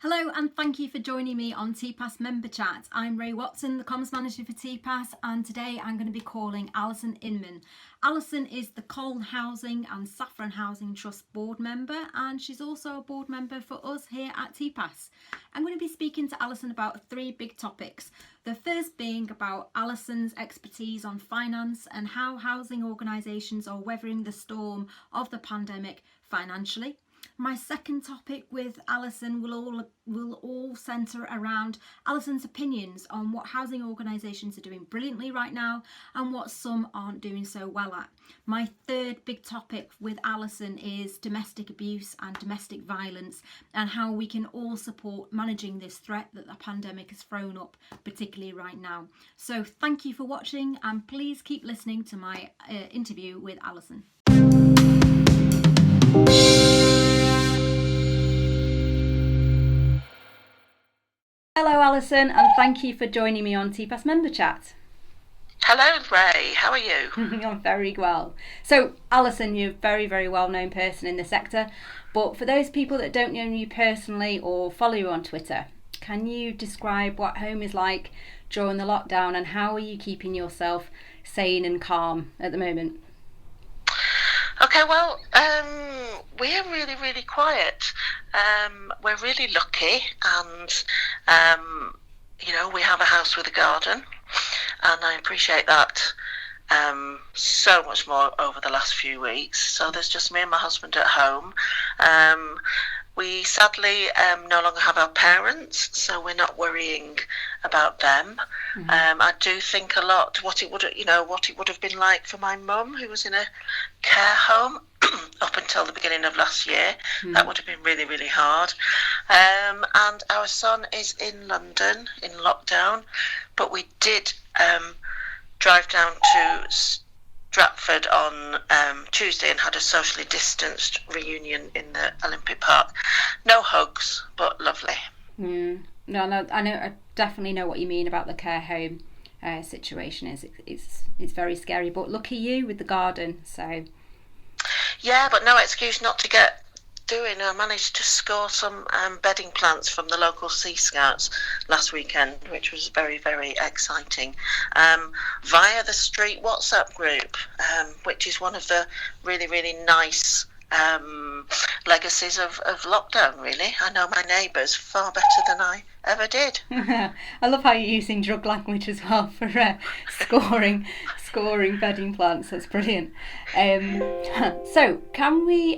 Hello and thank you for joining me on TPAS Member Chat. I'm Rae Watson, the Comms Manager for TPAS, and today I'm going to be calling Alison Inman. Alison is the Colne Housing and Saffron Housing Trust board member, and she's also a board member for us here at TPAS. I'm going to be speaking to Alison about three big topics. The first being about Alison's expertise on finance and how housing organisations are weathering the storm of the pandemic financially. My second topic with Alison will all centre around Alison's opinions on what housing organisations are doing brilliantly right now and what some aren't doing so well at. My third big topic with Alison is domestic abuse and domestic violence and how we can all support managing this threat that the pandemic has thrown up, particularly right now. So thank you for watching and please keep listening to my interview with Alison. Hello Alison, and thank you for joining me on TPAS Member Chat. Hello Rae, how are you? I'm very well. So Alison, you're a very, very well-known person in the sector, but for those people that don't know you personally or follow you on Twitter, can you describe what home is like during the lockdown and how are you keeping yourself sane and calm at the moment? Okay, well, we're really, really quiet. We're really lucky and, we have a house with a garden and I appreciate that so much more over the last few weeks. So there's just me and my husband at home. We sadly no longer have our parents, so we're not worrying about them. Mm-hmm. I do think a lot what it would have been like for my mum, who was in a care home up until the beginning of last year. Mm-hmm. That would have been really, really hard. And our son is in London in lockdown, but we did drive down to Stratford on Tuesday and had a socially distanced reunion in the Olympic Park. No hugs, but lovely. No, I definitely know what you mean about the care home situation. It's very scary, but lucky you with the garden. So yeah, but no excuse not to get doing. I managed to score some bedding plants from the local Sea Scouts last weekend, which was very, very exciting, via the street WhatsApp group, which is one of the really, really nice legacies of lockdown, really. I know my neighbours far better than I ever did. I love how you're using drug language as well for scoring bedding plants. That's brilliant. So can we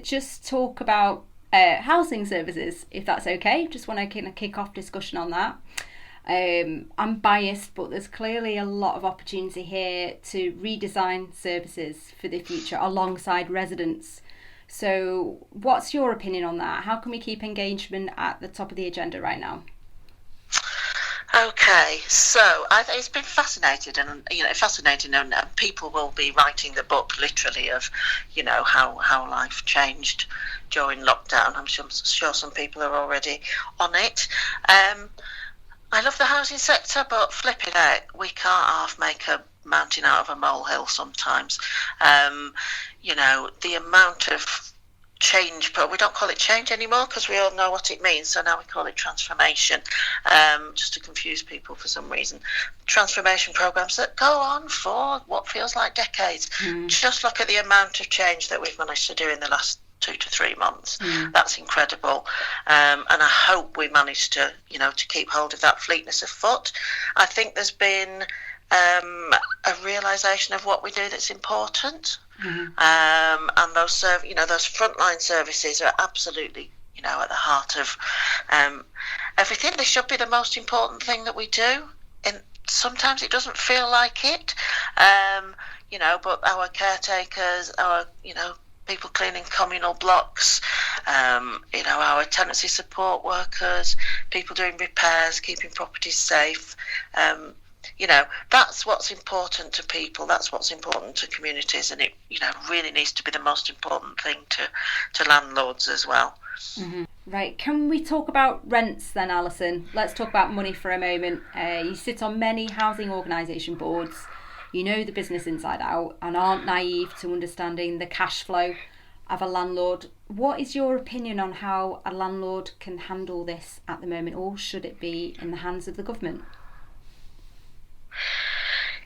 just talk about housing services, if that's okay? Just want to kind of kick off discussion on that. I'm biased, but there's clearly a lot of opportunity here to redesign services for the future alongside residents. So what's your opinion on that? How can we keep engagement at the top of the agenda right now? Okay, so it's been fascinating, and people will be writing the book literally of, how life changed during lockdown. I'm sure some people are already on it. I love the housing sector, but flipping out, we can't half make a mountain out of a molehill sometimes. The amount of change, but we don't call it change anymore because we all know what it means, so now we call it transformation, just to confuse people for some reason. Transformation programs that go on for what feels like decades. Just look at the amount of change that we've managed to do in the last 2 to 3 months. That's incredible, and I hope we manage to keep hold of that fleetness of foot. I think there's been a realisation of what we do that's important. And those frontline services are absolutely at the heart of everything. They should be the most important thing that we do, and sometimes it doesn't feel like it, but our caretakers, our people cleaning communal blocks, our tenancy support workers, people doing repairs, keeping properties safe. That's what's important to people, that's what's important to communities, and it really needs to be the most important thing to landlords as well. Mm-hmm. Right, can we talk about rents then, Alison? Let's talk about money for a moment. You sit on many housing organisation boards, you know the business inside out and aren't naive to understanding the cash flow of a landlord What is your opinion on how a landlord can handle this at the moment, or should it be in the hands of the government?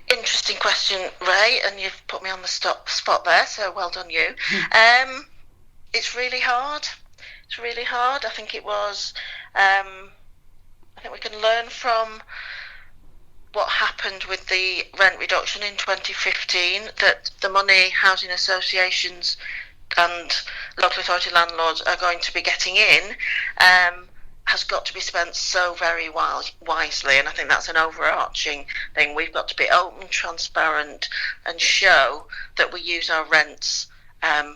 Interesting question, Ray, and you've put me on the spot there, so well done you. It's really hard. It's really hard. I think it was. I think we can learn from what happened with the rent reduction in 2015, that the money housing associations and local authority landlords are going to be getting in has got to be spent so very wisely, and I think that's an overarching thing. We've got to be open, transparent, and show that we use our rents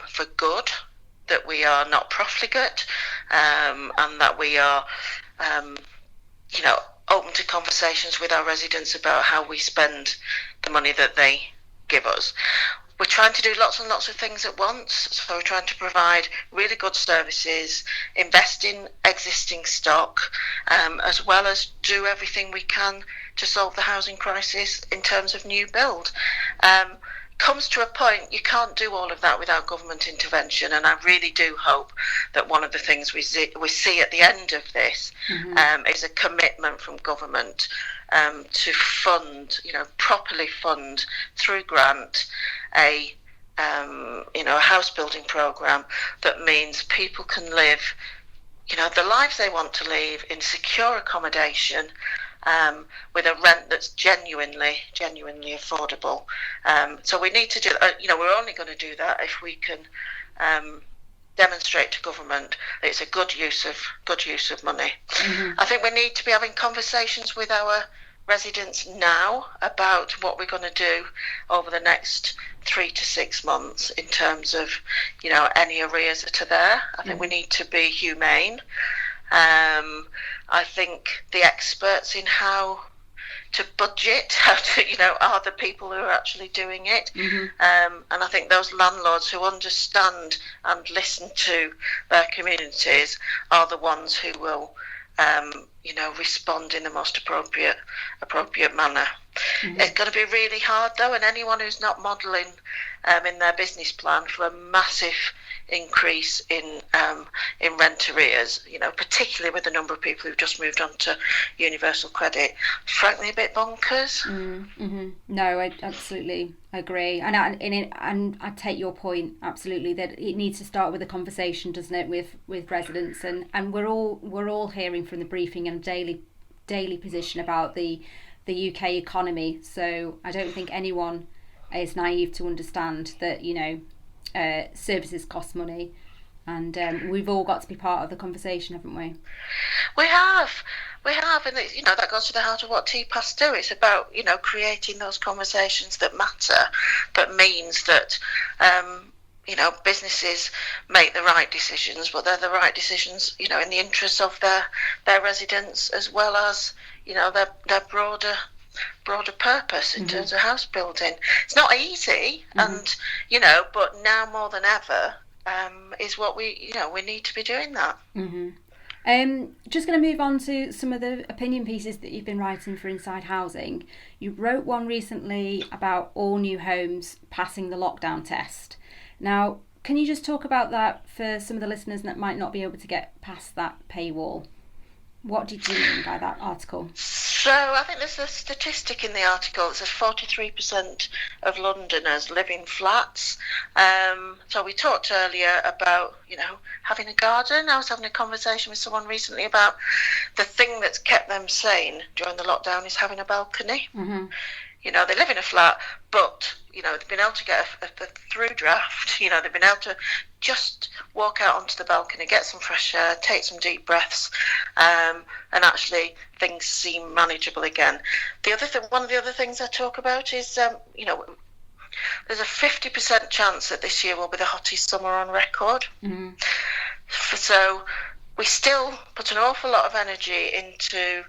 for good, that we are not profligate, and that we are, open to conversations with our residents about how we spend the money that they give us. We're trying to do lots and lots of things at once. So we're trying to provide really good services, invest in existing stock, as well as do everything we can to solve the housing crisis in terms of new build. Comes to a point you can't do all of that without government intervention, and I really do hope that one of the things we see at the end of this is a commitment from government to fund, properly fund through grant a house building programme that means people can live, the lives they want to live in secure accommodation, with a rent that's genuinely affordable. So we need to do, we're only going to do that if we can demonstrate to government that it's a good use of money. I think we need to be having conversations with our residents now about what we're going to do over the next 3 to 6 months in terms of, any arrears that are there. I think we need to be humane. I think the experts in how to budget, are the people who are actually doing it. And I think those landlords who understand and listen to their communities are the ones who will, respond in the most appropriate manner. It's going to be really hard though, and anyone who's not modelling in their business plan for a massive increase in rent arrears, particularly with the number of people who've just moved on to universal credit, frankly a bit bonkers. No, I absolutely agree, and I take your point absolutely, that it needs to start with a conversation, doesn't it, with residents, and we're all hearing from the briefing and daily position about the UK economy. So I don't think anyone is naive to understand that services cost money, and we've all got to be part of the conversation, haven't we? We have, and that goes to the heart of what TPAS do. It's about creating those conversations that matter, that means that businesses make the right decisions, but they're the right decisions in the interests of their residents, as well as their broader purpose in terms of house building. It's not easy, and but now more than ever is what we need to be doing that. Just going to move on to some of the opinion pieces that you've been writing for Inside Housing. You wrote one recently about all new homes passing the lockdown test. Now, can you just talk about that for some of the listeners that might not be able to get past that paywall? What did you mean by that article? So I think there's a statistic in the article that says 43% of Londoners live in flats. So we talked earlier about, having a garden. I was having a conversation with someone recently about the thing that's kept them sane during the lockdown is having a balcony. They live in a flat, but, they've been able to get a through draft. They've been able to just walk out onto the balcony, get some fresh air, take some deep breaths, and actually things seem manageable again. One of the other things I talk about is, there's a 50% chance that this year will be the hottest summer on record. So we still put an awful lot of energy into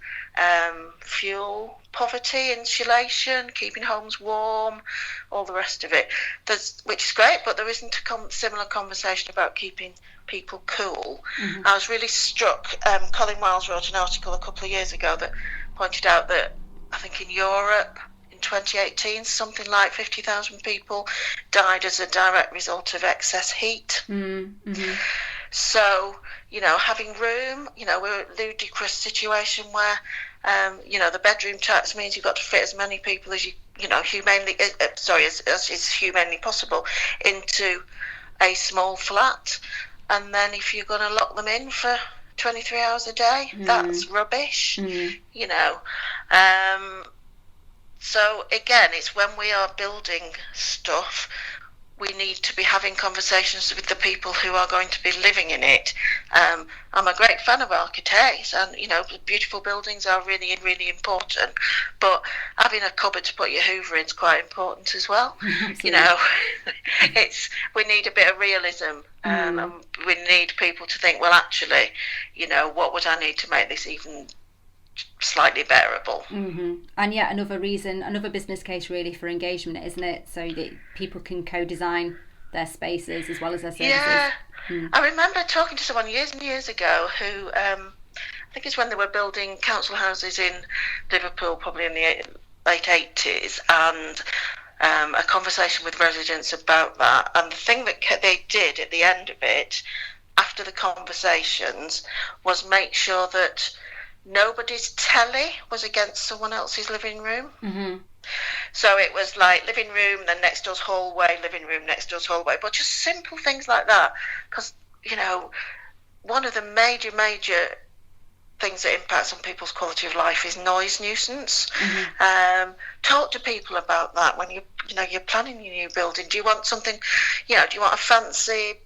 fuel poverty, insulation, keeping homes warm, all the rest of it, which is great, but there isn't a similar conversation about keeping people cool. I was really struck, Colin Miles wrote an article a couple of years ago that pointed out that I think in Europe in 2018, something like 50,000 people died as a direct result of excess heat. Mm-hmm. So, having room, we're in a ludicrous situation where, the bedroom tax means you've got to fit as many people as as is humanly possible into a small flat. And then if you're going to lock them in for 23 hours a day, that's rubbish, So again, it's when we are building stuff, we need to be having conversations with the people who are going to be living in it. I'm a great fan of architects, and beautiful buildings are really, really important. But having a cupboard to put your Hoover in is quite important as well. We need a bit of realism, and we need people to think, well, actually, what would I need to make this even slightly bearable? And yet another business case really for engagement, isn't it? So that people can co-design their spaces as well as their services. Yeah. I remember talking to someone years and years ago who, I think it's when they were building council houses in Liverpool, probably in the late 80s, and a conversation with residents about that. And the thing that they did at the end of it, after the conversations, was make sure that nobody's telly was against someone else's living room. So it was like living room, then next door's hallway, living room, next door's hallway, but just simple things like that. Because, one of the major things that impacts on people's quality of life is noise nuisance. Talk to people about that when you're planning your new building. Do you want something, do you want a fancy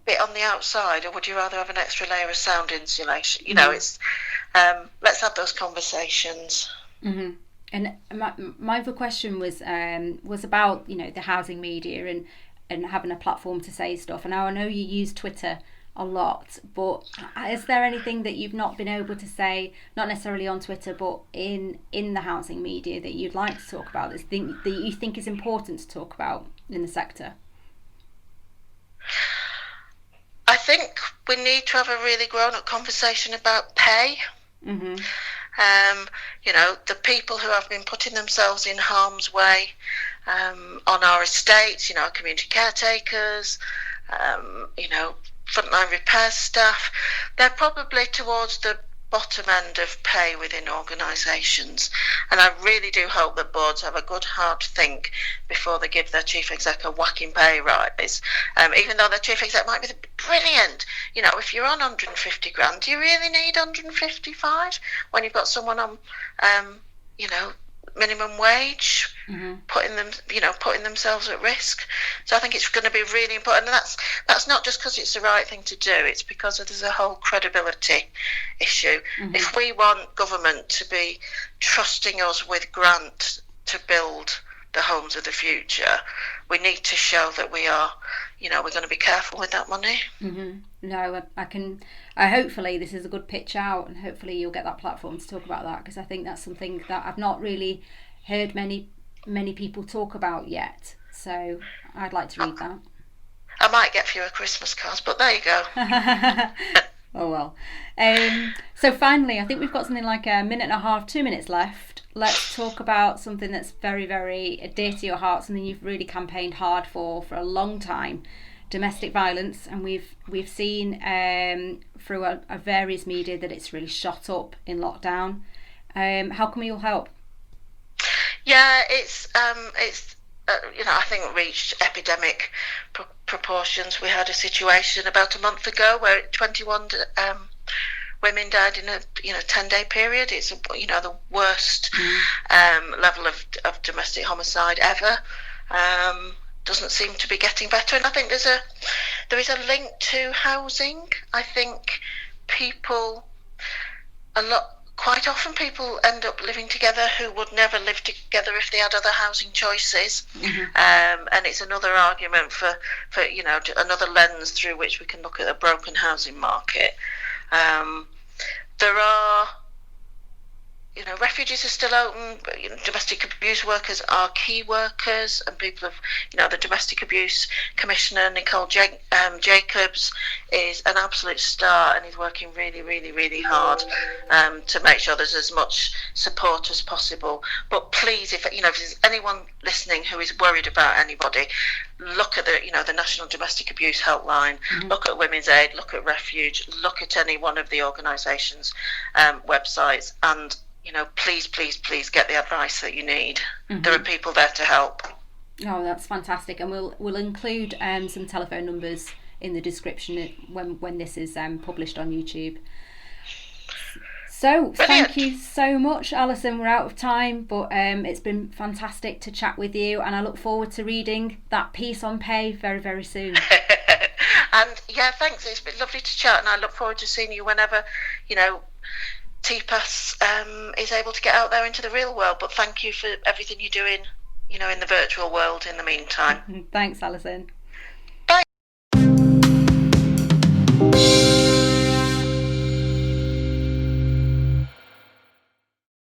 bit on the outside, or would you rather have an extra layer of sound insulation? It's let's have those conversations. And my other question was about the housing media and having a platform to say stuff. And I know you use Twitter a lot, but is there anything that you've not been able to say, not necessarily on Twitter, but in the housing media, that you'd like to talk about, that you think is important to talk about in the sector? I think we need to have a really grown-up conversation about pay. The people who have been putting themselves in harm's way on our estates, our community caretakers, frontline repair staff, they're probably towards the bottom end of pay within organisations. And I really do hope that boards have a good hard think before they give their chief exec a whacking pay rise. Even though their chief exec might be brilliant. If you're on 150 grand, do you really need 155 when you've got someone on, minimum wage, putting themselves at risk? So I think it's going to be really important, and that's not just because it's the right thing to do. It's because there's a whole credibility issue. If we want government to be trusting us with grant to build the homes of the future, we need to show that we are, we're going to be careful with that money. No, I hopefully this is a good pitch out, and hopefully you'll get that platform to talk about that, because I think that's something that I've not really heard many people talk about yet. So I'd like to read that. I might get fewer Christmas cards, but there you go. Oh well. So finally, I think we've got something like a minute and a half, 2 minutes left. Let's talk about something that's very, very dear to your heart, something you've really campaigned hard for a long time: domestic violence. And we've seen through a various media that it's really shot up in lockdown. How can we all help? Yeah, it's I think it reached epidemic proportions. We had a situation about a month ago where 21 women died in a 10-day period. It's the worst level of domestic homicide ever. Doesn't seem to be getting better, and I think there is a link to housing. I think quite often people end up living together who would never live together if they had other housing choices. And it's another argument for another lens through which we can look at a broken housing market. There are refuges are still open. But, domestic abuse workers are key workers, and people have, the Domestic Abuse Commissioner, Nicole Jacobs, is an absolute star and is working really, really, really hard to make sure there's as much support as possible. But please, if there's anyone listening who is worried about anybody, look at the National Domestic Abuse Helpline, look at Women's Aid, look at Refuge, look at any one of the organisations' websites, and please, please, please get the advice that you need. There are people there to help. Oh, that's fantastic, and we'll include some telephone numbers in the description when this is published on YouTube. So, thank you so much, Alison. We're out of time, but it's been fantastic to chat with you, and I look forward to reading that piece on pay very, very soon. And yeah, thanks. It's been lovely to chat, and I look forward to seeing you whenever, TPAS is able to get out there into the real world. But thank you for everything you're doing, in the virtual world in the meantime. Thanks, Alison.